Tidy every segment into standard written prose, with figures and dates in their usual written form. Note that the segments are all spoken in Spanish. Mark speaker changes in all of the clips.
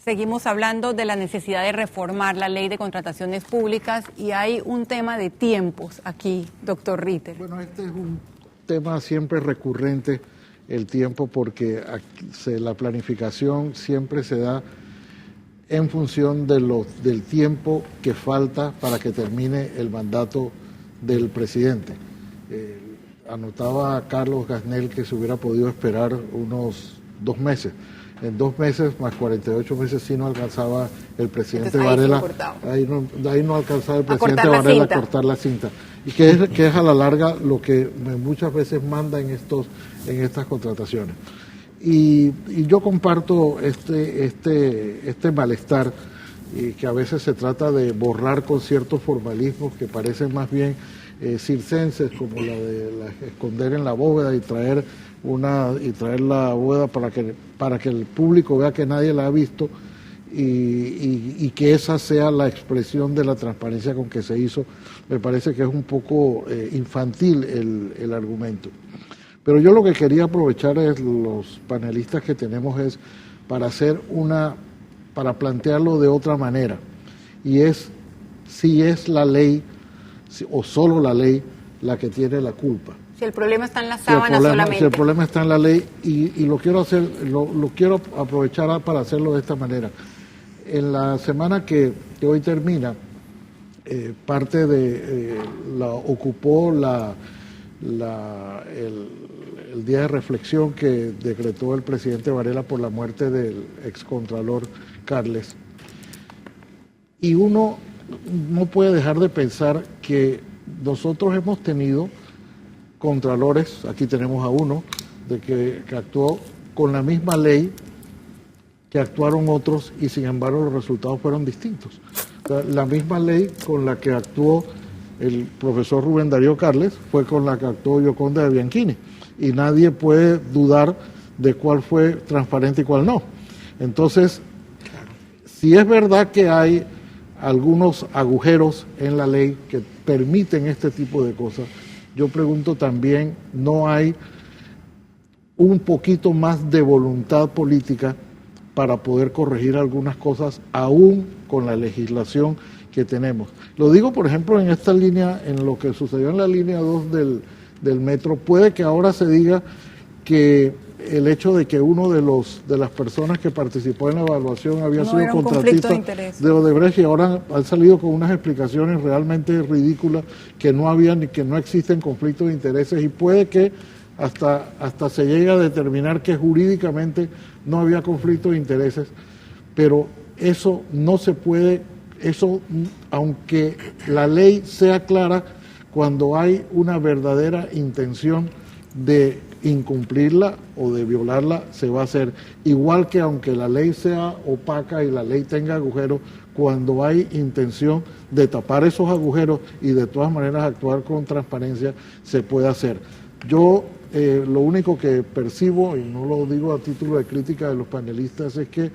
Speaker 1: Seguimos hablando de la necesidad de reformar la ley de contrataciones públicas y hay un tema de tiempos aquí, doctor Ritter.
Speaker 2: Bueno, este es un tema siempre recurrente, el tiempo, porque la planificación siempre se da en función del tiempo que falta para que termine el mandato del presidente. Anotaba a Carlos Gasnell que se hubiera podido esperar unos 2 meses. En 2 meses más 48 meses sí no alcanzaba el presidente Varela. Ahí no alcanzaba el presidente Varela a cortar la cinta. Y que es a la larga lo que muchas veces manda en estas contrataciones. Y yo comparto este malestar, que a veces se trata de borrar con ciertos formalismos que parecen más bien circenses, como la de esconder en la bóveda y traer la bóveda para que el público vea que nadie la ha visto y que esa sea la expresión de la transparencia con que se hizo. Me parece que es un poco infantil el argumento. Pero yo lo que quería aprovechar es los panelistas que tenemos es para plantearlo de otra manera, y es si es la ley o solo la ley la que tiene la culpa.
Speaker 1: Si el problema está en la sábana solamente.
Speaker 2: Si el problema está en la ley, y lo quiero hacer, lo quiero aprovechar para hacerlo de esta manera. En la semana que hoy termina, parte de ocupó el día de reflexión que decretó el presidente Varela por la muerte del excontralor Carles. Y uno no puede dejar de pensar que nosotros hemos tenido contralores, aquí tenemos a uno, que actuó con la misma ley que actuaron otros y sin embargo los resultados fueron distintos. O sea, la misma ley con la que actuó el profesor Rubén Darío Carles fue con la que actuó Gioconda de Bianchini, y nadie puede dudar de cuál fue transparente y cuál no. Entonces, si es verdad que hay algunos agujeros en la ley que permiten este tipo de cosas, yo pregunto también, ¿no hay un poquito más de voluntad política para poder corregir algunas cosas aún con la legislación que tenemos? Lo digo, por ejemplo, en esta línea, en lo que sucedió en la línea 2 del metro. Puede que ahora se diga que el hecho de que uno de las personas que participó en la evaluación había sido contratista de Odebrecht, y ahora han salido con unas explicaciones realmente ridículas, que no había ni que no existen conflictos de intereses, y puede que hasta se llegue a determinar que jurídicamente no había conflicto de intereses, pero eso no se puede, aunque la ley sea clara, cuando hay una verdadera intención de incumplirla o de violarla, se va a hacer. Igual que aunque la ley sea opaca y la ley tenga agujeros, cuando hay intención de tapar esos agujeros y de todas maneras actuar con transparencia, se puede hacer. Yo lo único que percibo, y no lo digo a título de crítica de los panelistas, es que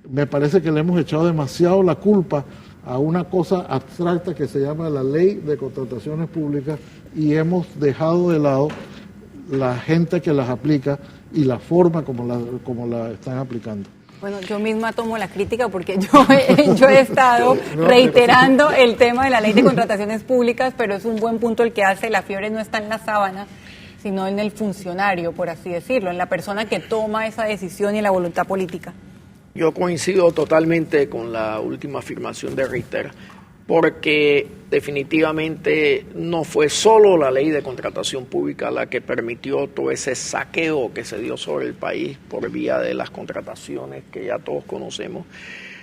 Speaker 2: me parece que le hemos echado demasiado la culpa a una cosa abstracta que se llama la Ley de Contrataciones Públicas, y hemos dejado de lado la gente que las aplica y la forma como la están aplicando.
Speaker 1: Bueno, yo misma tomo la crítica porque yo he estado reiterando el tema de la Ley de Contrataciones Públicas, pero es un buen punto el que hace. La fiebre no está en la sábana, sino en el funcionario, por así decirlo, en la persona que toma esa decisión y en la voluntad política.
Speaker 3: Yo coincido totalmente con la última afirmación de Ritter, porque definitivamente no fue solo la ley de contratación pública la que permitió todo ese saqueo que se dio sobre el país por vía de las contrataciones que ya todos conocemos,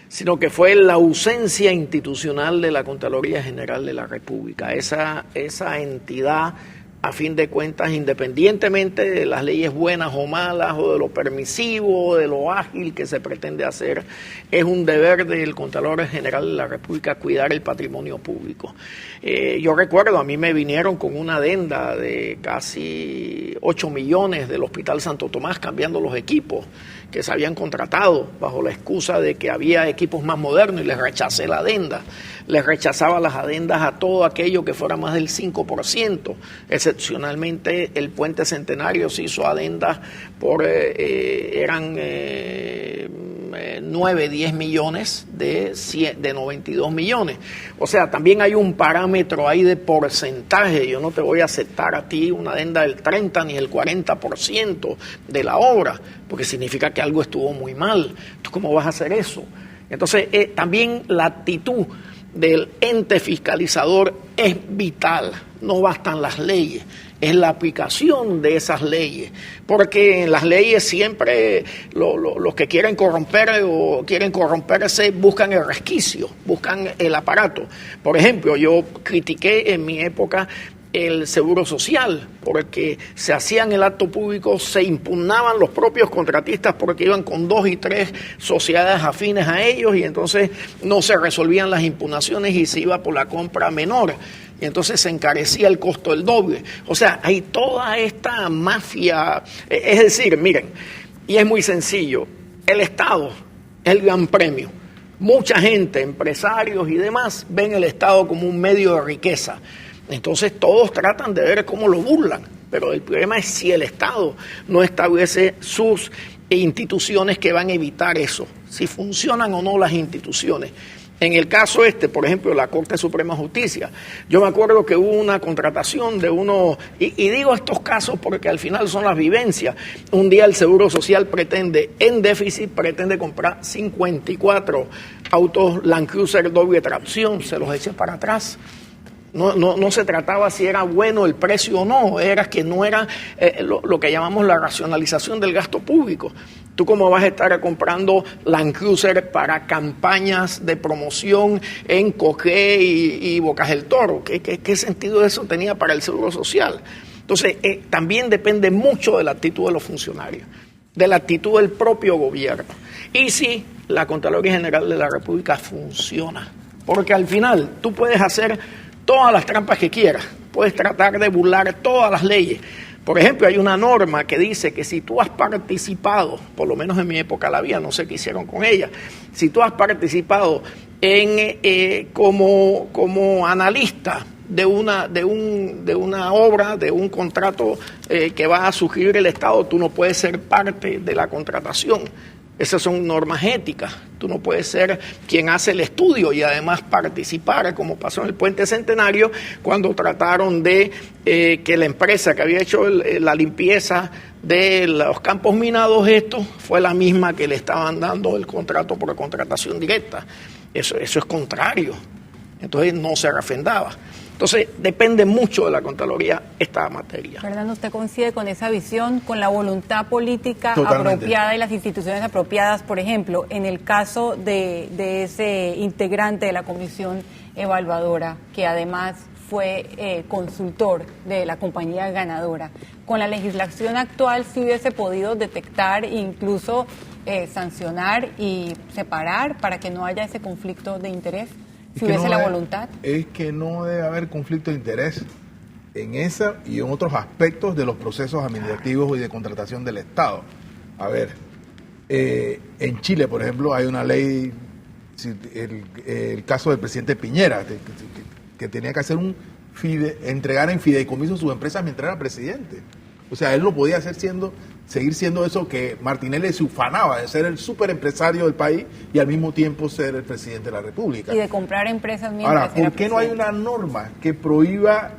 Speaker 3: sino que fue la ausencia institucional de la Contraloría General de la República, esa entidad, a fin de cuentas, independientemente de las leyes buenas o malas, o de lo permisivo, o de lo ágil que se pretende hacer, es un deber del Contralor General de la República cuidar el patrimonio público. Yo recuerdo, a mí me vinieron con una adenda de casi 8 millones del Hospital Santo Tomás, cambiando los equipos que se habían contratado bajo la excusa de que había equipos más modernos, y les rechacé la adenda. Les rechazaba las adendas a todo aquello que fuera más del 5%. Excepcionalmente, el Puente Centenario se hizo adendas eran 9, 10 millones de 92 millones. O sea, también hay un parámetro ahí de porcentaje. Yo no te voy a aceptar a ti una adenda del 30 ni el 40% de la obra, porque significa que algo estuvo muy mal. ¿Tú cómo vas a hacer eso? Entonces, también la actitud del ente fiscalizador es vital. No bastan las leyes, es la aplicación de esas leyes, porque en las leyes siempre los que quieren corromper o quieren corromperse buscan el resquicio, buscan el aparato. Por ejemplo, yo critiqué en mi época el seguro social, porque se hacían el acto público, se impugnaban los propios contratistas porque iban con 2 y 3 sociedades afines a ellos y entonces no se resolvían las impugnaciones y se iba por la compra menor y entonces se encarecía el costo del doble. O sea, hay toda esta mafia, es decir, miren, y es muy sencillo, el Estado es el gran premio. Mucha gente, empresarios y demás, ven el Estado como un medio de riqueza. Entonces todos tratan de ver cómo lo burlan, pero el problema es si el Estado no establece sus instituciones que van a evitar eso, si funcionan o no las instituciones. En el caso por ejemplo, la Corte Suprema de Justicia, yo me acuerdo que hubo una contratación de uno, y digo estos casos porque al final son las vivencias. Un día el Seguro Social en déficit, pretende comprar 54 autos Land Cruiser doble tracción, se los echa para atrás. No se trataba si era bueno el precio o no, era que no era lo que llamamos la racionalización del gasto público. ¿Tú cómo vas a estar comprando Land Cruiser para campañas de promoción en Coqué y Bocas del Toro? ¿Qué sentido eso tenía para el Seguro Social? Entonces, también depende mucho de la actitud de los funcionarios, de la actitud del propio gobierno. Y si la Contraloría General de la República funciona, porque al final tú puedes hacer todas las trampas que quieras, puedes tratar de burlar todas las leyes. Por ejemplo, hay una norma que dice que si tú has participado, por lo menos en mi época la había, no sé qué hicieron con ella, si tú has participado como analista de una obra, de un contrato que va a suscribir el Estado, tú no puedes ser parte de la contratación. Esas son normas éticas. Tú no puedes ser quien hace el estudio y además participar, como pasó en el Puente Centenario, cuando trataron de que la empresa que había hecho la limpieza de los campos minados, fue la misma que le estaban dando el contrato por contratación directa. Eso es contrario. Entonces no se refrendaba. Entonces, depende mucho de la Contraloría esta materia.
Speaker 1: Fernando, ¿usted coincide con esa visión, con la voluntad política
Speaker 4: Totalmente
Speaker 1: apropiada y las instituciones apropiadas? Por ejemplo, en el caso de ese integrante de la comisión evaluadora, que además fue consultor de la compañía ganadora, con la legislación actual sí hubiese podido detectar e incluso sancionar y separar para que no haya ese conflicto de interés? Si hubiese la voluntad.
Speaker 4: Es que no debe haber conflicto de interés en esa y en otros aspectos de los procesos administrativos y de contratación del Estado. A ver, en Chile, por ejemplo, hay una ley, el caso del presidente Piñera, que tenía que hacer entregar en fideicomiso sus empresas mientras era presidente. O sea, él no podía seguir siendo eso que Martinelli se ufanaba de ser el superempresario del país y al mismo tiempo ser el presidente de la República.
Speaker 1: Y de comprar empresas mientras
Speaker 4: Ahora, ¿por qué no hay una norma que prohíba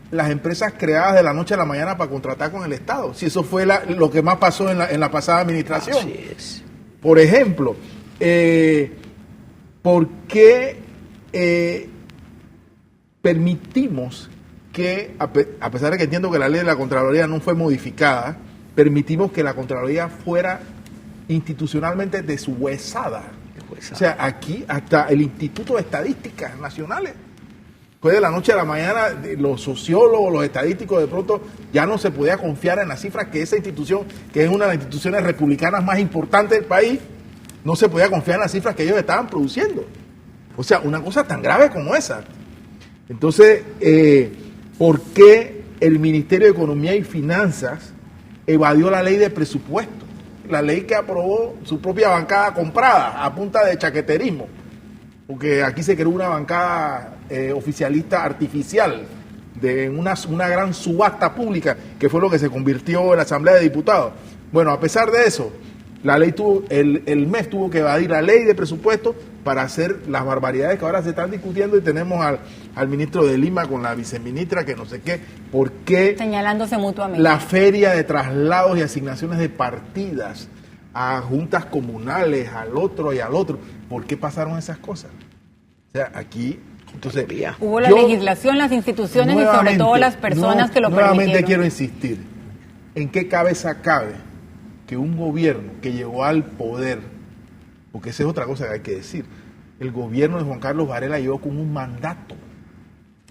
Speaker 4: las empresas creadas de la noche a la mañana para contratar con el Estado? Si eso fue lo que más pasó en la pasada administración.
Speaker 3: Así es.
Speaker 4: Por ejemplo, ¿por qué permitimos que, a pesar de que entiendo que la ley de la Contraloría no fue modificada, permitimos que la Contraloría fuera institucionalmente deshuesada? O sea, aquí hasta el Instituto de Estadísticas Nacionales. Después de la noche a la mañana, los sociólogos, los estadísticos, de pronto ya no se podía confiar en las cifras que esa institución, que es una de las instituciones republicanas más importantes del país, no se podía confiar en las cifras que ellos estaban produciendo. O sea, una cosa tan grave como esa. Entonces, ¿por qué el Ministerio de Economía y Finanzas evadió la ley de presupuesto? La ley que aprobó su propia bancada comprada a punta de chaqueterismo. Porque aquí se creó una bancada oficialista artificial de una gran subasta pública, que fue lo que se convirtió en la Asamblea de Diputados. Bueno, a pesar de eso, La ley el MES tuvo que evadir la ley de presupuesto para hacer las barbaridades que ahora se están discutiendo, y tenemos al ministro de Lima con la viceministra que no sé qué, ¿por qué?
Speaker 1: Señalándose mutuamente.
Speaker 4: La feria de traslados y asignaciones de partidas a juntas comunales, al otro y al otro, ¿por qué pasaron esas cosas? O sea, aquí, entonces...
Speaker 1: Hubo la legislación, las instituciones y sobre todo las personas que lo permitieron.
Speaker 4: Nuevamente quiero insistir, ¿en qué cabeza cabe que un gobierno que llegó al poder, porque esa es otra cosa que hay que decir, el gobierno de Juan Carlos Varela llegó con un mandato?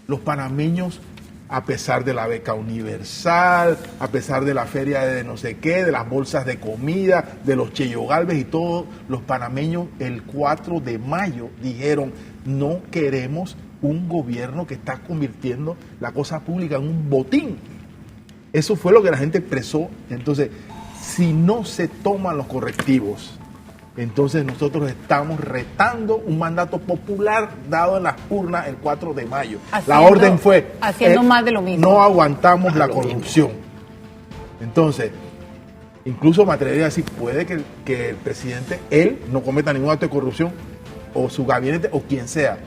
Speaker 4: Los panameños, a pesar de la beca universal, a pesar de la feria de no sé qué, de las bolsas de comida, de los Cheyo Galvez y todos los panameños, el 4 de mayo dijeron: no queremos un gobierno que está convirtiendo la cosa pública en un botín. Eso fue lo que la gente expresó. Entonces, si no se toman los correctivos, entonces nosotros estamos retando un mandato popular dado en las urnas el 4 de mayo. La orden fue...
Speaker 1: Haciendo más de lo mismo.
Speaker 4: No aguantamos la corrupción. Entonces, incluso me atrevería a decir, puede que el presidente, él, no cometa ningún acto de corrupción, o su gabinete, o quien sea,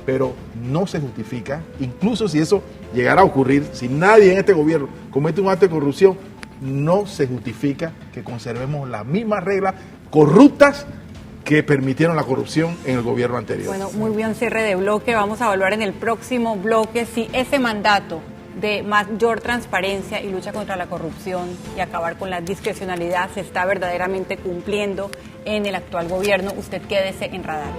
Speaker 4: pero no se justifica, incluso si eso llegara a ocurrir, si nadie en este gobierno comete un acto de corrupción, no se justifica que conservemos las mismas reglas corruptas que permitieron la corrupción en el gobierno anterior.
Speaker 1: Bueno, muy bien, cierre de bloque. Vamos a evaluar en el próximo bloque si ese mandato de mayor transparencia y lucha contra la corrupción y acabar con la discrecionalidad se está verdaderamente cumpliendo en el actual gobierno. Usted quédese en Radar.